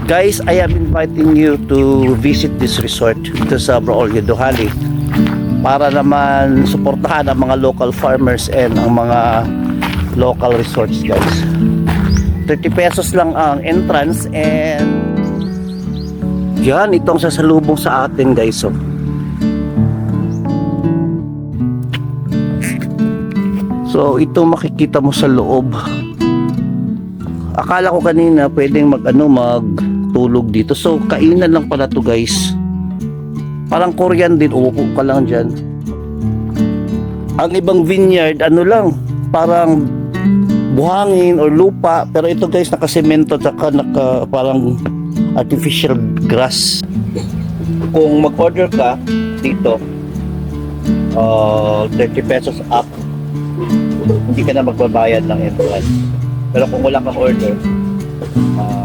Guys, I am inviting you to visit this resort dito sa Bacolod, Duhali, para naman suportahan ang mga local farmers and ang mga local resorts, guys. 30 pesos lang ang entrance and yan, itong sasalubong sa atin, guys. So ito makikita mo sa loob. Akala ko kanina pwedeng magtulog dito. So kainan lang pala to, guys. Parang Korean din, uupo ka lang dyan. Ang ibang vineyard lang, parang buhangin or lupa, pero ito, guys, nakasemento at parang artificial grass. Kung mag-order ka dito, 30 pesos up, hindi ka na magbabayad ng entrance. Pero kung wala kang order,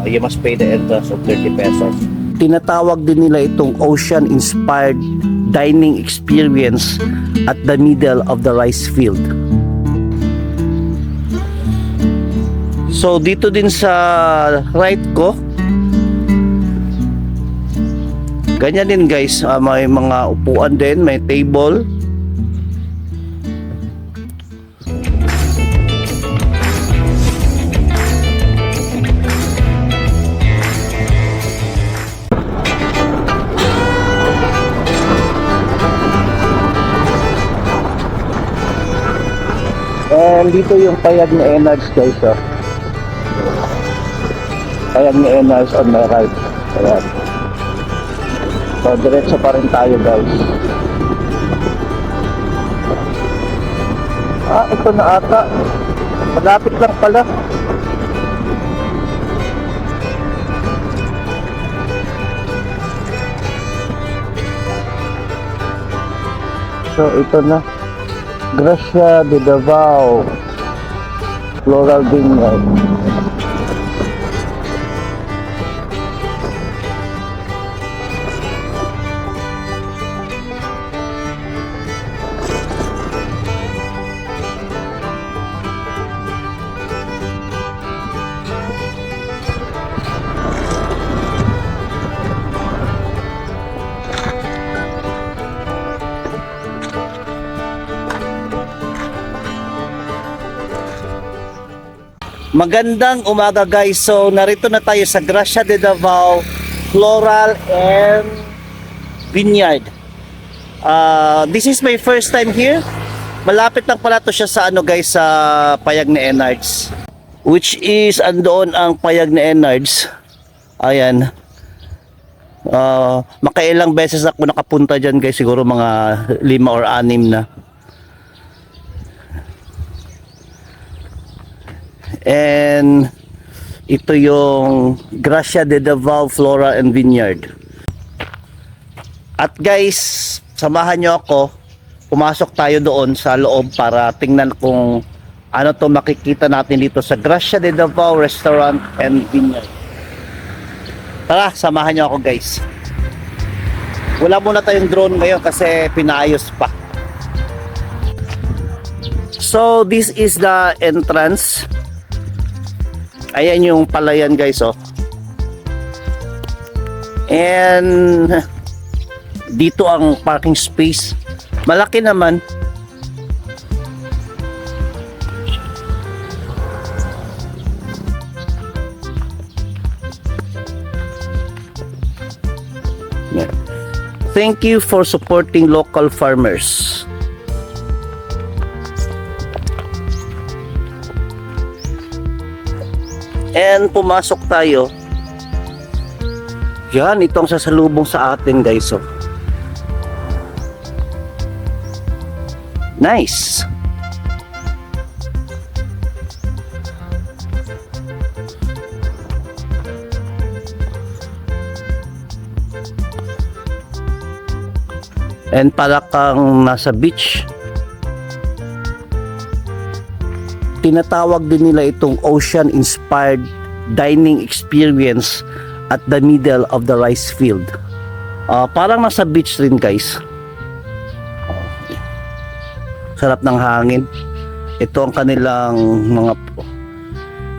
you must pay the entrance of 30 pesos. Tinatawag din nila itong ocean-inspired dining experience at the middle of the rice field. So dito din sa right ko, ganyan din, guys. May mga upuan din, may table. And dito yung payag ni Enards, guys. Payag ni Enards on my right. Ayan. So diretso pa rin tayo, guys. Ito na ata. Malapit lang pala. So ito na, Gracia de Davao Floral Vineyard. Magandang umaga, guys. So narito na tayo sa Gracia de Davao Floral and Vineyard. This is my first time here. Malapit lang pala to siya sa guys, sa payag ni Enards, which is andoon ang payag ni Enards. Ayan. Makailang beses ako nakapunta dyan, guys. Siguro mga 5 or 6 na. And ito yung Gracia de Davao Flora and Vineyard. At guys, samahan nyo ako. Pumasok tayo doon sa loob para tingnan kung ano to makikita natin dito sa Gracia de Davao Restaurant and Vineyard. Tara, samahan nyo ako, guys. Wala muna tayong drone ngayon kasi pinaayos pa. So this is the entrance. Ayan yung palayan, guys, and dito ang parking space. Malaki naman. Yeah. Thank you for supporting local farmers. And pumasok tayo. Yan, itong sasalubong sa atin, guys. Nice. And para kang nasa beach. Tinatawag din nila itong ocean-inspired dining experience at the middle of the rice field. Parang nasa beach rin, guys. Sarap ng hangin. Ito ang kanilang mga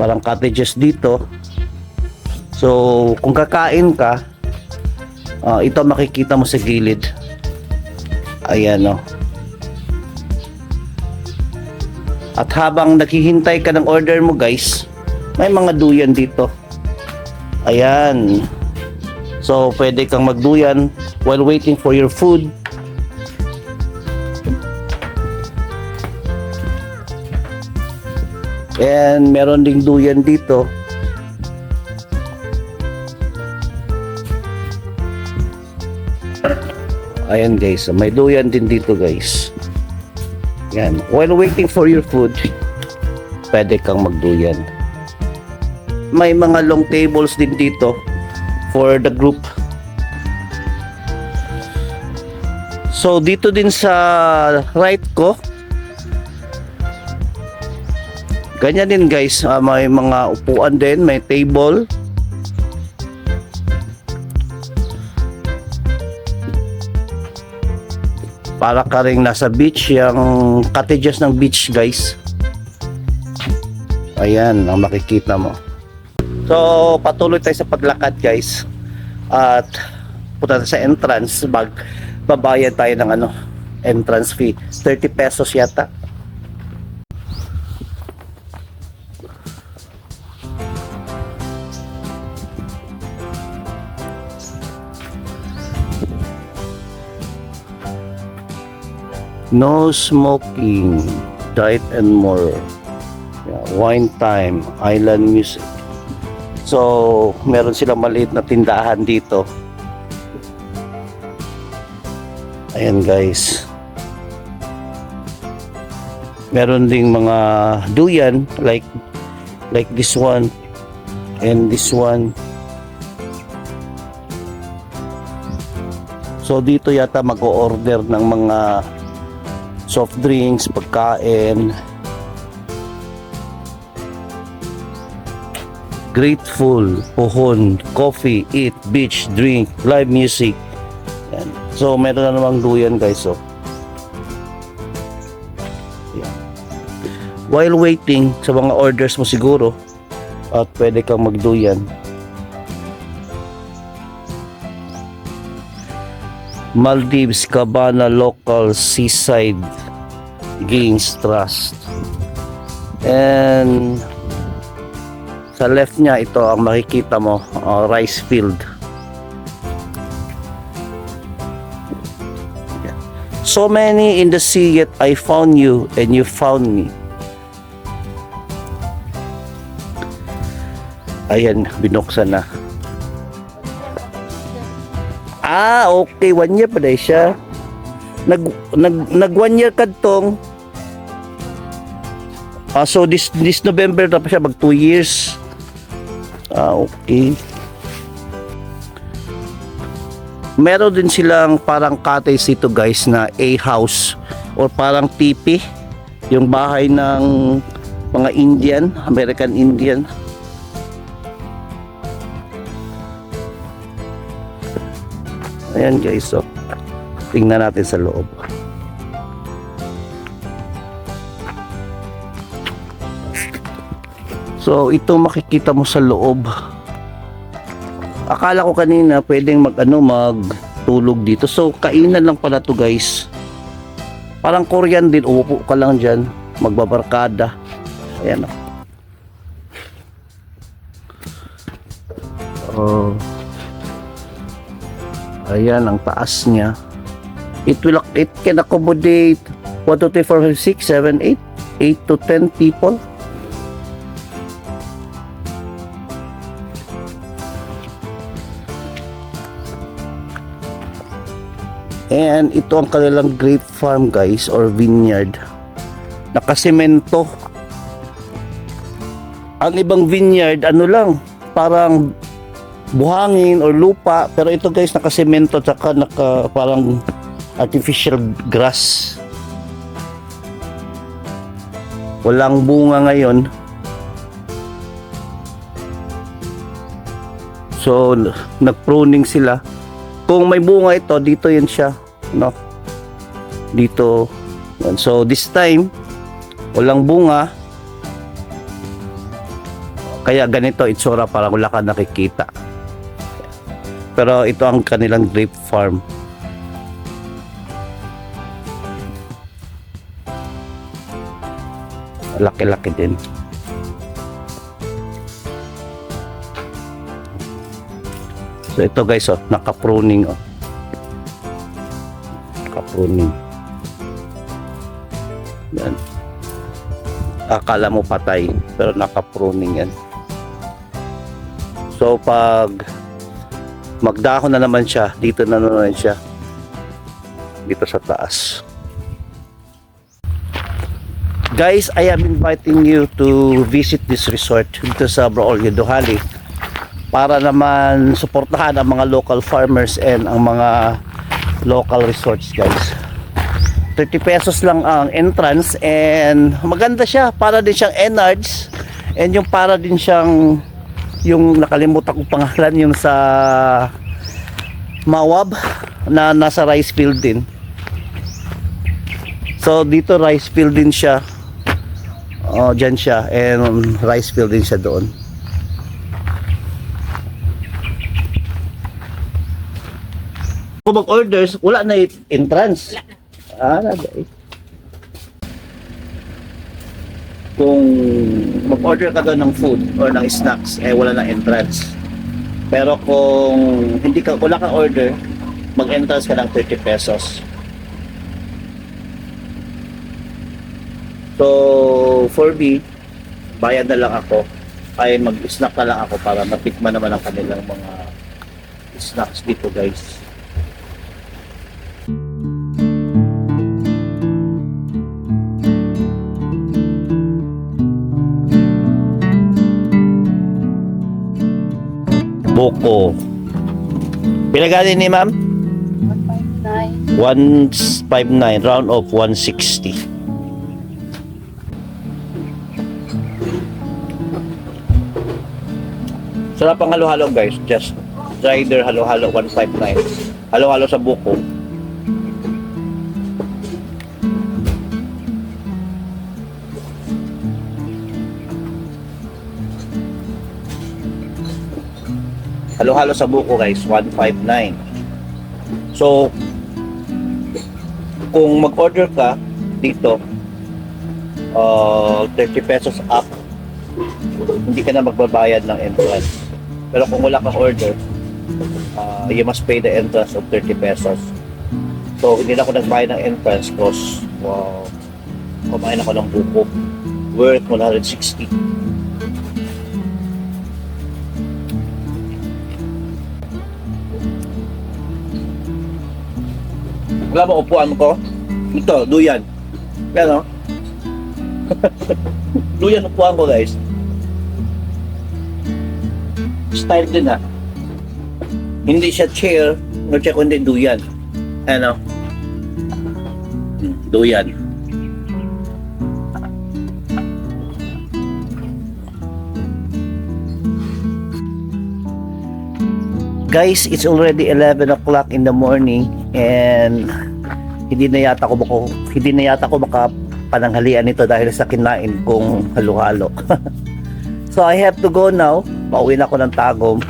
parang cottages dito. So, kung kakain ka, ito makikita mo sa gilid. Ayan, oh. At habang naghihintay ka ng order mo, guys, may mga duyan dito. Ayan. So, pwede kang magduyan while waiting for your food. And meron ding duyan dito. Ayan guys, may duyan din dito guys. Yan, while waiting for your food, pwede kang magduyan. May mga long tables din dito for the group. So dito din sa right ko, ganyan din guys, may mga upuan din, may table. Para ka rin nasa beach, yung cottages ng beach guys. Ayan ang makikita mo. So patuloy tayo sa paglakad guys. At punta sa entrance, babayad tayo ng entrance fee. 30 pesos yata. No smoking, diet and more. Yeah, wine time, island music. So, meron silang maliit na tindahan dito. Ayan guys. Meron ding mga duyan like this one and this one. So dito yata mag-o-order ng mga soft drinks, pagkain. Grateful, pohon, coffee, eat, beach, drink, live music. Yan. So meron na namang duyan guys. So yan. While waiting sa mga orders mo siguro, at pwede kang magduyan. Maldives Cabana Local Seaside Gains Trust. And sa left niya, ito ang makikita mo, rice field. So many in the sea, yet I found you and you found me. Ayan, binuksan na. Okay, 1 year pa dahil siya. Nag 1 year kadtong. So this November na pa siya, mag 2 years. Okay. Meron din silang parang cottage dito guys na A-house or parang tipi, yung bahay ng mga Indian, American Indian. Ayan guys, so tingnan natin sa loob. So ito makikita mo sa loob. Akala ko kanina pwedeng magtulog dito. So kainan lang pala to guys. Parang Korean din, uupo ka lang diyan, magbabarkada. Ayan. Ayan ang taas niya. It can accommodate 1, 2, 3, 4, 5, 6, 7, 8 to 10 people. And ito ang kanilang grape farm guys, or vineyard. Nakasemento. Ang ibang vineyard lang, parang buhangin or lupa, pero ito guys nakasemento at saka parang artificial grass. Walang bunga ngayon. So nagpruning sila. Kung may bunga ito, dito yan siya, no? Dito. So this time walang bunga. Kaya ganito itsura, parang wala ka nakikita. Pero ito ang kanilang grape farm. Laki-laki din. So ito guys, oh, naka-pruning, oh. Naka-pruning. Yan. Akala mo patay, pero naka-pruning yan. So pag magdahon na naman siya, dito na naman siya. Dito sa taas. Guys, I am inviting you to visit this resort dito sa Bacolod, Duhali, para naman suportahan ang mga local farmers and ang mga local resorts, guys. 30 pesos lang ang entrance and maganda siya, para din siyang Enards, and yung para din siyang yung nakalimutan kong pangalan, yung sa Mawab na nasa rice field din. So dito rice field din siya. Dyan siya, and rice field din siya doon. Kung mag-orders, wala na entrance. Guys. Kung mag-order ka doon ng food or ng snacks, wala na entrance. Pero kung hindi ka, wala kang order, mag-entrance ka ng 30 pesos. So, for me, bayad na lang ako, ay mag-snack na lang ako para matikman naman ang kanilang mga snacks dito, guys. Buko. Pinagani ni ma'am? 159. 159, round of 160. Sarap ang halo-halo, guys. Just try their halo-halo 159. Halo-halo sa buko. Halo-halo sa buko, guys, 159. So kung mag-order ka dito, 30 pesos up, hindi ka na magbabayad ng entrance. Pero kung wala kang order, you must pay the entrance of 30 pesos. So hindi na ako nagbayad ng entrance because kumain ako ng buko worth 160. Wala ba upuan ko? Ito, duyan. Pero duyan upuan ko, guys. Style din, ha. Hindi siya chair, kundi duyan. Ano? Duyan. Guys, it's already 11 o'clock in the morning and hindi na yata ko makapananghalian nito dahil sa kinain kong halo-halo. So I have to go now. Pauwi na ako ng Tagum.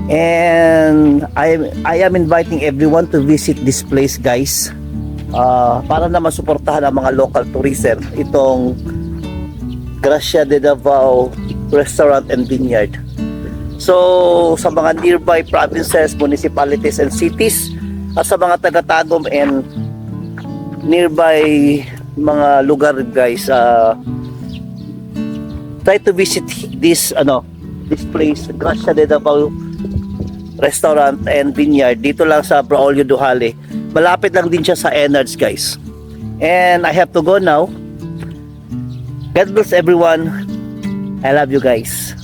And I am inviting everyone to visit this place, guys. Para naman suportahan ang mga local tourism itong Gracia de Davao Restaurant and Vineyard. So sa mga nearby provinces, municipalities and cities, at sa mga taga-Tagum and nearby mga lugar, guys, try to visit this place, Gracia de Davao Restaurant and Vineyard, dito lang sa Bacolod, Duhali. Malapit lang din siya sa Enards, guys. And I have to go now. God bless everyone. I love you, guys.